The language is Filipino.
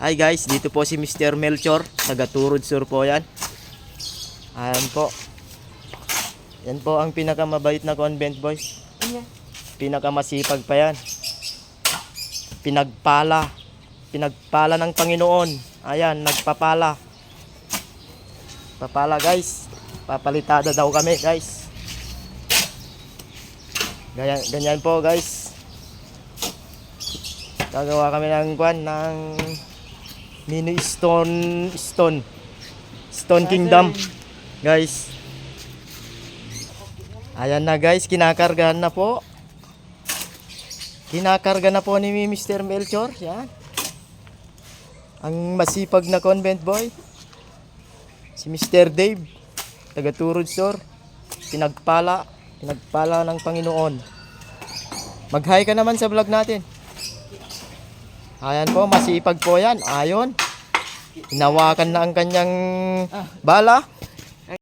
Hi guys, dito po si Mr. Melchor, taga Turod Sur po yan. Ayan po. Yan po ang pinakamabait na convent boy. Pinakamasipag pa yan. Pinagpala. Pinagpala ng Panginoon. Ayan, nagpapala. Papala guys. Papalitada daw kami guys. Ganyan po guys. Gagawa kami ng mini Stone Kingdom guys. Ayan na guys, kinakargahan na po. Kinakarga na po ni Mr. Melchor. Yan. Ang masipag na convent boy. Si Mr. Dave, taga Turod Sur. Pinagpala ng Panginoon. Mag-hi ka naman sa vlog natin. Ayan po, masipag po yan. Ayon. Hinawakan na ang kanyang bala.